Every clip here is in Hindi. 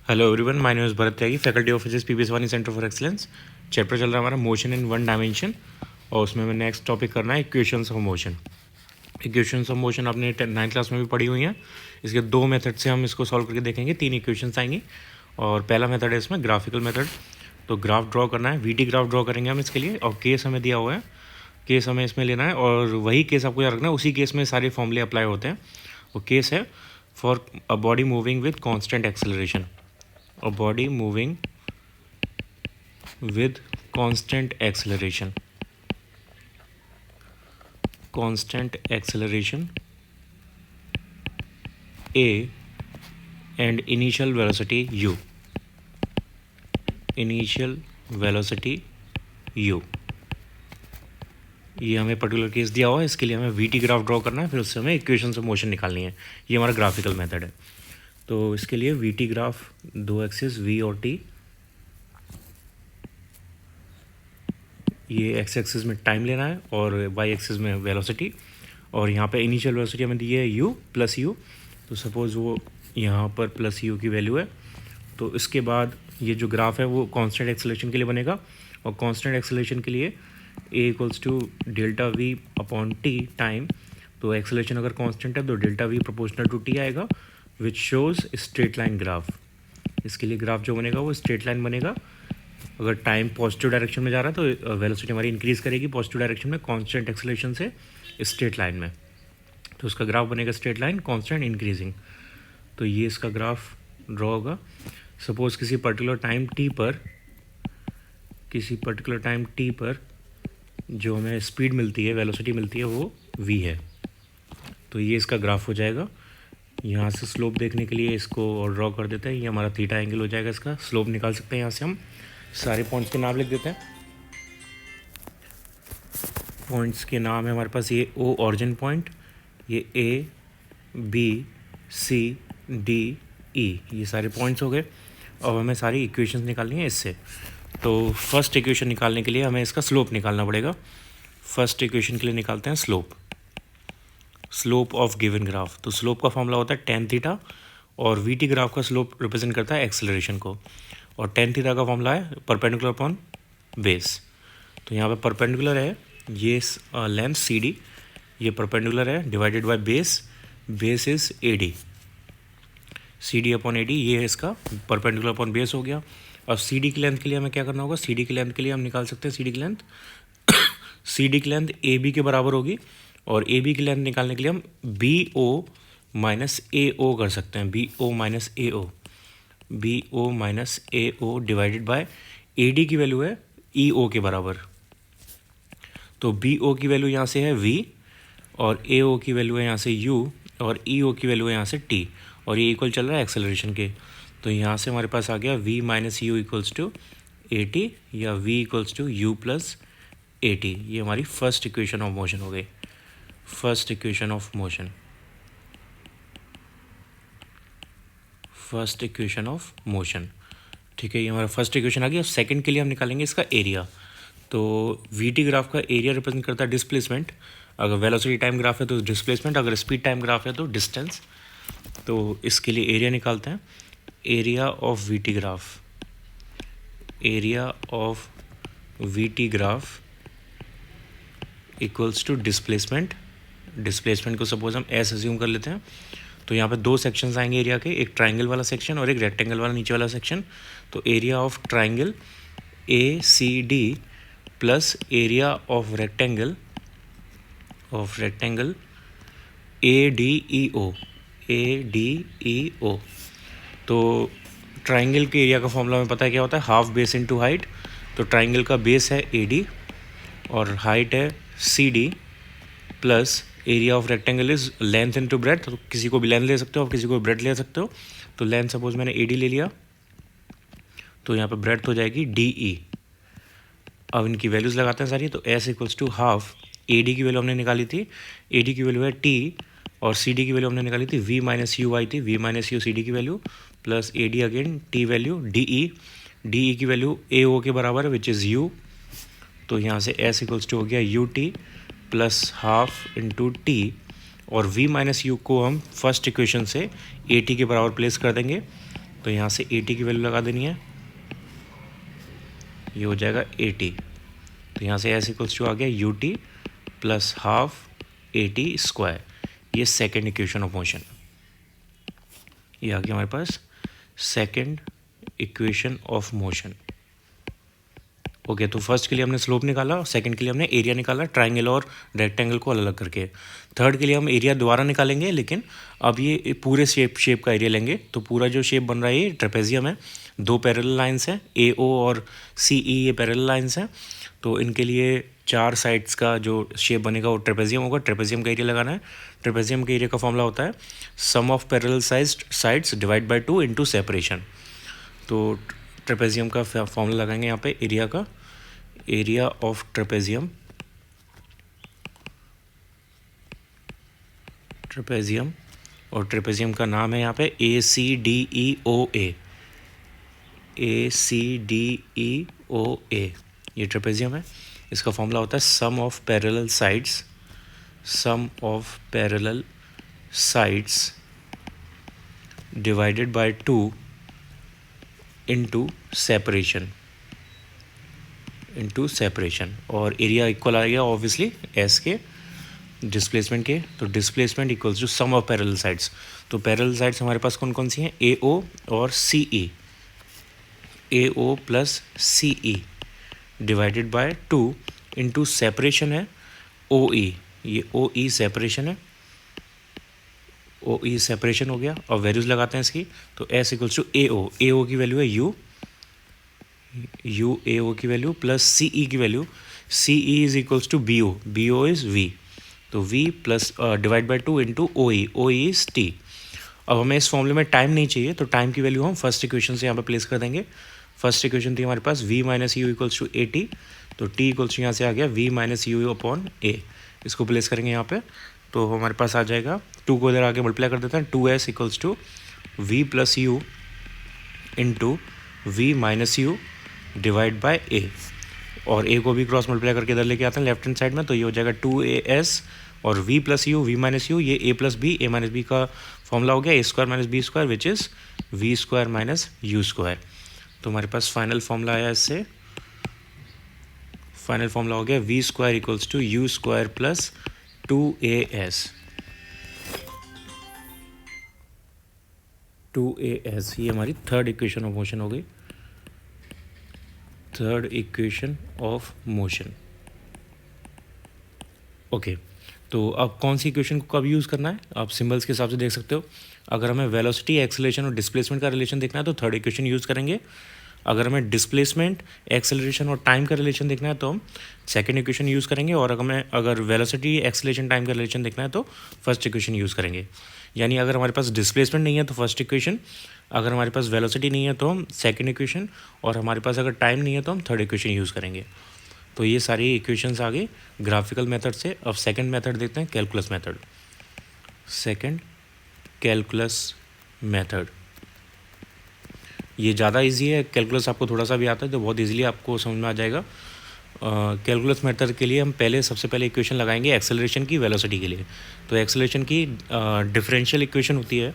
Hello everyone, my name is Bharat Tyagi, faculty of physics, PBS वानी सेंटर फॉर एक्सीलेंस। चैप्टर चल रहा है हमारा मोशन इन वन डायमेंशन, और उसमें मैं नेक्स्ट टॉपिक करना है equations of motion. Equations of motion आपने 9th क्लास में भी पढ़ी हुई हैं। इसके दो मेथड से हम इसको सॉल्व करके देखेंगे, 3 इक्वेशंस आएंगी। और पहला मेथड है इसमें ग्राफिकल मेथड। तो ग्राफ ड्रॉ करना है, वीटी ग्राफ ड्रॉ करेंगे हम इसके लिए, और केस हमें दिया हुआ है, केस हमें इसमें लेना है, और वही केस आपको याद रखना है, उसी केस में सारे फॉर्मूले अप्लाई होते हैं। वो केस है for a body moving with constant acceleration, a body moving with constant acceleration a and initial velocity u, ये हमें पर्टिकुलर केस दिया हुआ है। इसके लिए हमें वीटी ग्राफ ड्रॉ करना है, फिर उससे हमें इक्वेशंस ऑफ मोशन निकालनी है। ये हमारा ग्राफिकल मेथड है। तो इसके लिए वीटी ग्राफ, दो एक्सिस वी और टी, ये एक्स एक्सिस में टाइम लेना है और वाई एक्सिस में वेलोसिटी, और यहाँ पे इनिशियल वेलोसिटी हमें दी है यू प्लस यू। तो सपोज़ वो यहाँ पर प्लस यू की वैल्यू है। तो इसके बाद ये जो ग्राफ है वो कांस्टेंट एक्सेलरेशन के लिए बनेगा, और कांस्टेंट एक्सेलरेशन के लिए a equals to delta v upon t time. तो एक्सेलरेशन अगर कांस्टेंट है तो delta v proportional to t आएगा, which shows straight line graph. इसके लिए ग्राफ जो बनेगा वो स्ट्रेट लाइन बनेगा। अगर टाइम पॉजिटिव डायरेक्शन में जा रहा है तो वेलोसिटी हमारी इंक्रीज़ करेगी पॉजिटिव डायरेक्शन में, कांस्टेंट एक्सेलरेशन से स्ट्रेट लाइन में। तो उसका ग्राफ बनेगा स्ट्रेट लाइन कांस्टेंट इंक्रीजिंग। तो ये इसका ग्राफ ड्रॉ होगा। सपोज़ किसी पर्टिकुलर टाइम टी पर जो हमें स्पीड मिलती है, वेलोसिटी मिलती है, वो v है। तो ये इसका ग्राफ हो जाएगा। यहाँ से स्लोप देखने के लिए इसको और ड्रॉ कर देते हैं। ये हमारा थीटा एंगल हो जाएगा, इसका स्लोप निकाल सकते हैं। यहाँ से हम सारे पॉइंट्स के नाम लिख देते हैं। पॉइंट्स के नाम है हमारे पास, ये ओ ऑरिजिन पॉइंट, ये A B C D E, ये सारे पॉइंट्स हो गए। और हमें सारी इक्वेशंस निकालनी है इससे। तो फर्स्ट इक्वेशन निकालने के लिए हमें इसका स्लोप निकालना पड़ेगा। फर्स्ट इक्वेशन के लिए निकालते हैं स्लोप ऑफ गिवन ग्राफ। तो स्लोप का फॉर्मूला होता है टेन थीटा, और वी टी ग्राफ का स्लोप रिप्रेजेंट करता है एक्सेलरेशन को, और टेन थीटा का फॉर्मूला है परपेंडिकुलर अपॉन बेस। तो यहाँ पे परपेंडिकुलर है ये लेंथ सी डी, ये परपेंडिकुलर है divided by base is A D, C D upon A D, ये है इसका परपेंडिकुलर अपॉन बेस हो गया। अब सी डी की लेंथ के लिए हमें क्या करना होगा, सी डी की लेंथ के लिए हम निकाल सकते हैं सी डी की लेंथ सी डी की लेंथ ए बी के बराबर होगी, और ए बी की लेंथ निकालने के लिए हम बी ओ माइनस ए ओ कर सकते हैं, B O minus A O divided by A D की वैल्यू है ई ओ के बराबर। तो बी ओ की वैल्यू यहाँ से है v, और ए ओ की वैल्यू है यहाँ से u, और ई ओ की वैल्यू है यहाँ से t, और ये इक्वल चल रहा है एक्सेलरेशन के। तो यहाँ से हमारे पास आ गया v minus u equals to a t, या v equals to u plus a t. ये हमारी फर्स्ट इक्वेशन ऑफ मोशन हो गई, फर्स्ट इक्वेशन ऑफ मोशन। ठीक है, ये हमारा फर्स्ट इक्वेशन आ गया। सेकंड के लिए हम निकालेंगे इसका एरिया। तो वी टी ग्राफ का एरिया रिप्रेजेंट करता है डिस्प्लेसमेंट। अगर वेलोसिटी टाइम ग्राफ है तो डिस्प्लेसमेंट, अगर स्पीड टाइम ग्राफ है तो डिस्टेंस। तो इसके लिए एरिया निकालते हैं। Area of v t graph equals to displacement को सपोज हम एस अज्यूम कर लेते हैं। तो यहाँ पे दो सेक्शंस आएंगे एरिया के, एक ट्राइंगल वाला सेक्शन और एक रेक्टेंगल वाला नीचे वाला सेक्शन। तो area of triangle A C D plus area of rectangle A D E O. तो ट्राइंगल के एरिया का फॉर्मूला हमें पता है क्या होता है, हाफ बेस इनटू हाइट। तो ट्राइंगल का बेस है ए डी और हाइट है C D, plus area of rectangle is length into breadth. तो किसी को भी लेंथ ले सकते हो, किसी को भी ब्रेड्थ ले सकते हो। तो लेंथ सपोज मैंने ए डी ले लिया, तो यहाँ पे ब्रेड्थ हो जाएगी डी ई। अब इनकी वैल्यूज़ लगाते हैं सारी। तो s equals to half, A D की वैल्यू हमने निकाली थी, ए डी की वैल्यू है टी, और सी डी की वैल्यू हमने निकाली थी वी माइनस यू आई थी, v minus u C D की value, plus A D again t value D E की वैल्यू ए ओ के बराबर है विच इज़ यू। तो यहाँ से एस इक्वल्स टू हो गया u t plus half into T, और v माइनस यू को हम फर्स्ट इक्वेशन से ए टी के बराबर प्लेस कर देंगे, तो यहाँ से ए टी की वैल्यू लगा देनी है, ये हो जाएगा ए टी। तो यहाँ से एस इक्वल्स टू आ गया u t plus half a t square, ये सेकेंड इक्वेशन ऑफ मोशन। ये आ गया हमारे पास second equation of motion. Okay, तो फर्स्ट के लिए हमने स्लोप निकाला, सेकंड के लिए हमने एरिया निकाला ट्रायंगल और रेक्टेंगल को अलग अलग करके। थर्ड के लिए हम एरिया दोबारा निकालेंगे, लेकिन अब ये पूरे शेप का एरिया लेंगे। तो पूरा जो शेप बन रहा है ये ट्रेपेजियम है, दो पैरेलल लाइंस हैं ए ओ और सी ई, ये पैरेलल लाइंस हैं। तो इनके लिए चार साइड्स का जो शेप बनेगा वो ट्रेपेजियम होगा। ट्रेपेजियम का एरिया लगाना है। ट्रेपेजियम के एरिया का फॉर्मूला होता है sum of parallel sides divide by 2 into separation. तो ट्रेपेजियम का फॉर्मूला लगाएंगे यहाँ पे एरिया का, एरिया ऑफ ट्रेपेजियम, और ट्रेपेजियम का नाम है यहाँ पे ए सी डी ई ओ ए, ए सी डी ई ओ ए, ये ट्रेपेजियम है। इसका फॉर्मूला होता है sum of parallel sides, sum of parallel sides divided by 2 into separation, और एरिया इक्वल आ गया ऑब्वियसली एस के डिस्प्लेसमेंट के। तो displacement equals to sum of parallel sides. तो पैरेलल साइड्स हमारे पास कौन कौन सी हैं, ए ओ और C E, A O plus C E divided by 2 into separation है ओ ई, ये ओ ई सेपरेशन है, ओ ई सेपरेशन हो गया। और वैल्यूज लगाते हैं इसकी, तो एस इक्वल्स टू ए ओ की वैल्यू है यू, यू ए ओ की वैल्यू प्लस सी ई की value, C E is equals to B O is v, तो v plus divide by 2 into O E is t. अब हमें इस फॉर्मूले में टाइम नहीं चाहिए, तो टाइम की वैल्यू हम फर्स्ट इक्वेशन से यहाँ पे प्लेस कर देंगे। फर्स्ट इक्वेशन थी हमारे पास v minus u equals to a t, तो टी इक्वल्स टू यहाँ से आ गया v minus u upon a, इसको प्लेस करेंगे यहाँ पे। तो हमारे पास आ जाएगा 2 को इधर आगे मल्टीप्लाई कर देते हैं, 2s equals to v plus u into v minus u divide by a, और ए को भी क्रॉस मल्टीप्लाई करके इधर लेके आते हैं लेफ्ट हैंड साइड में। तो ये हो जाएगा 2as और v plus u v minus u, ये a plus b, a minus b का फॉर्मूला हो गया a square minus b square which is v square minus u square. तो हमारे पास फाइनल फॉर्मूला आया इससे, फाइनल फॉर्मूला हो गया v square equals to u square plus 2as, 2as। ये हमारी थर्ड इक्वेशन ऑफ मोशन हो गई, third equation of motion. Okay, तो अब कौन सी इक्वेशन को कब यूज़ करना है आप सिंबल्स के हिसाब से देख सकते हो। अगर हमें वेलोसिटी, एक्सेलरेशन और डिस्प्लेसमेंट का रिलेशन देखना है तो थर्ड इक्वेशन यूज़ करेंगे। अगर हमें डिस्प्लेसमेंट, एक्सेलरेशन और टाइम का रिलेशन देखना है तो हम सेकंड इक्वेशन यूज़ करेंगे, और अगर वेलोसिटी, एक्सेलरेशन, टाइम का रिलेशन देखना है तो फर्स्ट इक्वेशन यूज़ करेंगे। यानी अगर हमारे पास डिस्प्लेसमेंट नहीं है तो फर्स्ट इक्वेशन, अगर हमारे पास वेलोसिटी नहीं है तो हम सेकंड इक्वेशन, और हमारे पास अगर टाइम नहीं है तो हम थर्ड इक्वेशन यूज़ करेंगे। तो ये सारी इक्वेशंस आ गई ग्राफिकल मेथड से। अब सेकंड मेथड देखते हैं, calculus method. Second calculus method, ये ज़्यादा इजी है। कैलकुलस आपको थोड़ा सा भी आता है तो बहुत इजीली आपको समझ में आ जाएगा। कैलकुलस मेथड के लिए हम सबसे पहले इक्वेशन लगाएंगे एक्सेलरेशन की, वेलोसिटी के लिए। तो एक्सेलरेशन की डिफरेंशियल इक्वेशन होती है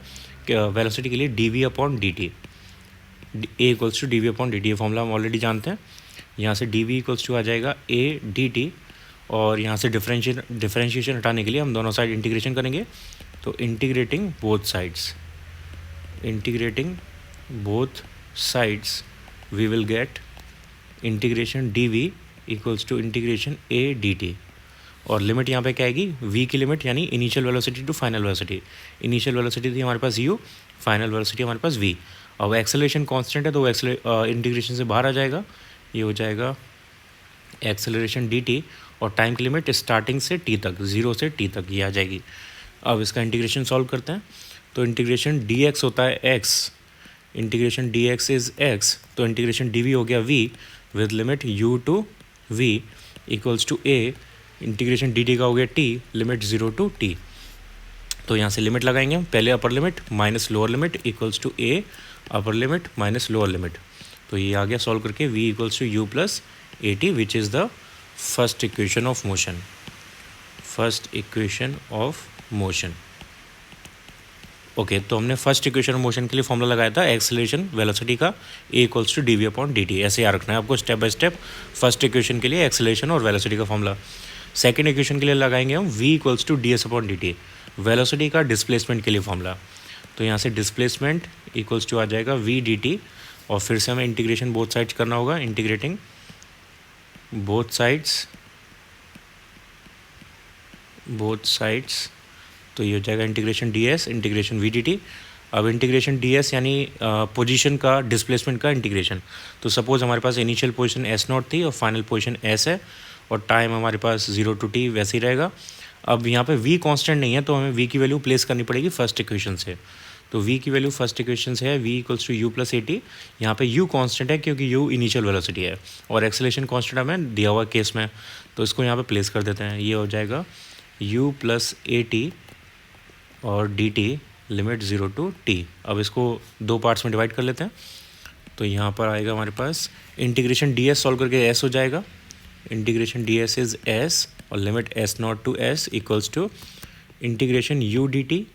वेलोसिटी के लिए d v upon d t, a equals to d v upon d t, ये फॉर्मूला हम ऑलरेडी जानते हैं। यहाँ से डी वी इक्वल्स टू आ जाएगा ए डी टी, और यहाँ से डिफरेंशिएशन हटाने के लिए हम दोनों साइड इंटीग्रेशन करेंगे। तो integrating both sides we will get integration d v equals to integration a d t, और लिमिट यहाँ पे क्या आएगी, v की लिमिट, यानी initial velocity to final velocity. Initial velocity थी हमारे पास u, फाइनल वेलोसिटी हमारे पास v। अब एक्सेलरेशन कांस्टेंट है तो वो इंटीग्रेशन से बाहर आ जाएगा, ये हो जाएगा एक्सेलरेशन dt, और टाइम की लिमिट स्टार्टिंग से t तक, 0 से t तक ये आ जाएगी। अब इसका इंटीग्रेशन सॉल्व करते हैं। तो इंटीग्रेशन dx होता है x, integration dx is x, तो इंटीग्रेशन dv हो गया v with limit u to v equals to a, integration dt का हो गया t, लिमिट 0 टू t। तो यहाँ से लिमिट लगाएंगे हम, पहले upper limit minus lower limit equals to a upper limit minus lower limit. तो ये आ गया सॉल्व करके v equals to u plus a t which is the first equation of motion. Okay, तो हमने फर्स्ट इक्वेशन ऑफ मोशन के लिए फॉर्मूला लगाया था एक्सेलरेशन वेलोसिटी का, a equals to d v upon d t. ऐसे याद रखना है आपको step by step. First equation के लिए एक्सेलरेशन और वेलोसिटी का फॉर्मूला। सेकंड इक्वेशन के लिए लगाएंगे हम v equals to d s upon d t, velocity का डिस्प्लेसमेंट के लिए फॉर्मूला। तो यहाँ से डिस्प्लेसमेंट इक्वल्स टू आ जाएगा वी डी टी, और फिर से हमें इंटीग्रेशन बोथ साइड्स करना होगा, इंटीग्रेटिंग बोथ साइड्स। तो ये हो जाएगा integration d s integration v d t. अब इंटीग्रेशन डी एस यानी पोजीशन का डिस्प्लेसमेंट का इंटीग्रेशन। तो सपोज़ हमारे पास इनिशियल पोजीशन एस नॉट थी और फाइनल पोजीशन एस है, और टाइम हमारे पास 0 to t वैसे ही रहेगा। अब यहाँ पे v कांस्टेंट नहीं है, तो हमें v की वैल्यू प्लेस करनी पड़ेगी फर्स्ट इक्वेशन से। तो v की वैल्यू फर्स्ट इक्वेशन से है v equals to u plus a t. यहाँ पर u कांस्टेंट है क्योंकि u इनिशियल वेलोसिटी है, और एक्सेलरेशन कांस्टेंट हमें दिया हुआ केस में, तो इसको यहाँ पे प्लेस कर देते हैं। ये हो जाएगा u प्लस ए टी और D t limit 0 to t। अब इसको दो पार्ट्स में डिवाइड कर लेते हैं। तो यहाँ पर आएगा हमारे पास इंटीग्रेशन डी एस सॉल्व करके s हो जाएगा, integration d s is s, और limit s not to s equals to integration u d t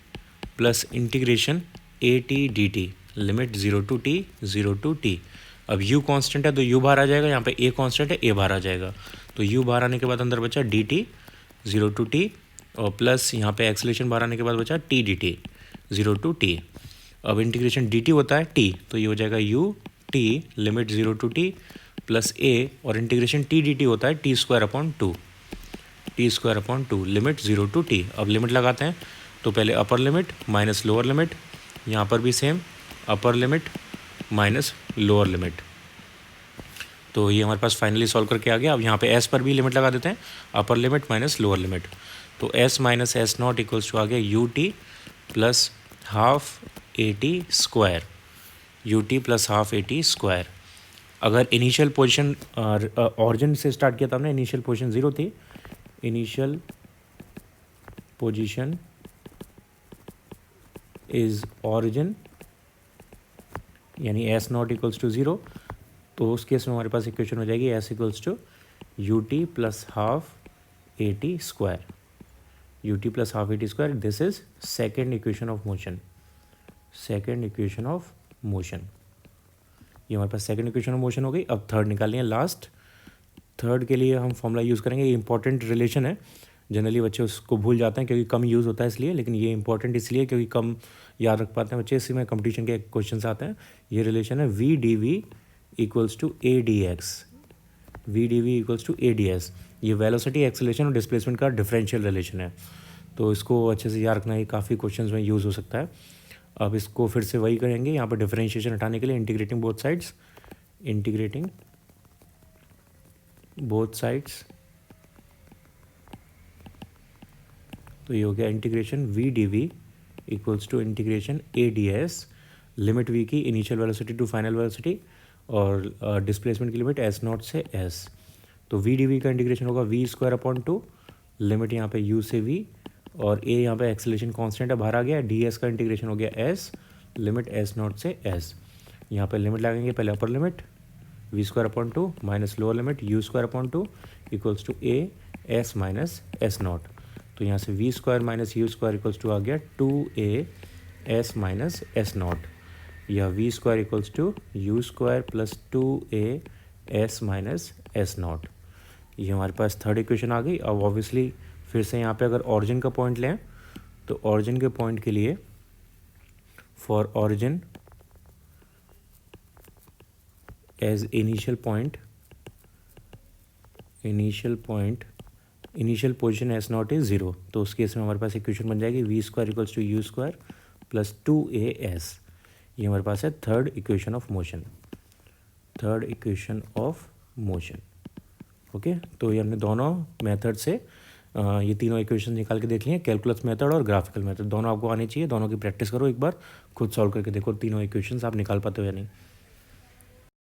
plus integration a t d t, limit 0 to t। अब u कांस्टेंट है तो u बाहर आ जाएगा, यहाँ पे a कांस्टेंट है, a बाहर आ जाएगा। तो u बाहर आने के बाद अंदर बचा डी टी 0 to t, और प्लस यहाँ पे एक्सेलरेशन बाहर आने के बाद बचा T d T 0 to t। अब इंटीग्रेशन डी टी होता है t, तो ये हो जाएगा u t limit 0 to t plus a, और इंटीग्रेशन टी डी टी होता है T square upon two limit 0 to t। अब लिमिट लगाते हैं, तो पहले upper limit minus lower limit, यहाँ पर भी सेम अपर लिमिट माइनस लोअर लिमिट। तो ये हमारे पास फाइनली सॉल्व करके आ गया। अब यहाँ पे s पर भी लिमिट लगा देते हैं, upper limit minus lower limit. तो s minus s not equals to आ गया u t plus half a t square, u t plus half a t square. अगर इनिशियल पोजीशन ऑरिजिन से स्टार्ट किया था हमने, इनिशियल पोजीशन 0 थी, इनिशियल पोजीशन इज ऑरिजिन यानी एस नॉट इक्वल्स टू 0, तो उस केस में हमारे पास इक्वेशन हो जाएगी s equals to u t plus half a t square, u t plus half a t square. This is second equation of motion, second equation of motion. ये हमारे पास सेकंड इक्वेशन ऑफ मोशन हो गई। अब थर्ड निकालनी है, लास्ट। थर्ड के लिए हम फॉर्मूला यूज़ करेंगे, ये इंपॉर्टेंट रिलेशन है, जनरली बच्चे उसको भूल जाते हैं क्योंकि कम यूज़ होता है इसलिए, लेकिन ये इंपॉर्टेंट इसलिए क्योंकि कम याद रख पाते हैं बच्चे, इसी में कंपटीशन के क्वेश्चन आते हैं। ये रिलेशन है v d v equals to a d x, v d v equals to a d s. ये वेलोसिटी एक्सेलरेशन और डिस्प्लेसमेंट का डिफरेंशियल रिलेशन है, तो इसको अच्छे से याद रखना, ये काफ़ी क्वेश्चन में यूज़ हो सकता है। अब इसको फिर से वही करेंगे, यहाँ पर डिफरेंशिएशन हटाने के लिए integrating both sides, integrating both sides. तो ये हो गया integration v d v equals to integration a d s, limit v की initial velocity to final velocity, और डिस्प्लेसमेंट की लिमिट एस नॉट से एस। तो वी डी वी का इंटीग्रेशन होगा v square upon two, limit यहाँ पे यू से वी, और ए यहाँ पे एक्सेलरेशन कांस्टेंट है बाहर आ गया, डी एस का इंटीग्रेशन हो गया एस, लिमिट एस नॉट से एस। यहाँ पे लिमिट लगाएंगे, पहले upper limit v square upon two minus lower limit u square upon two equals to a s minus s not. तो यहाँ से v square minus u square equals to आ गया 2a s minus s not, या v square equals to u square plus 2a s minus s not. ये हमारे पास थर्ड इक्वेशन आ गई। अब ऑब्वियसली फिर से यहाँ पे अगर ऑरिजिन का पॉइंट लें, तो ऑरिजिन के पॉइंट के लिए for origin as initial point, initial position s naught is 0, तो उस केस में हमारे पास इक्वेशन बन जाएगी v square equals to u square plus 2a s. ये हमारे पास है third equation of motion, third equation of motion. Okay, तो ये हमने दोनों मेथड से ये तीनों इक्वेशन निकाल के देख लिए, कैलकुलस मेथड और ग्राफिकल मेथड, दोनों आपको आने चाहिए। दोनों की प्रैक्टिस करो, एक बार खुद सॉल्व करके देखो तीनों इक्वेशंस आप निकाल पाते हो या नहीं।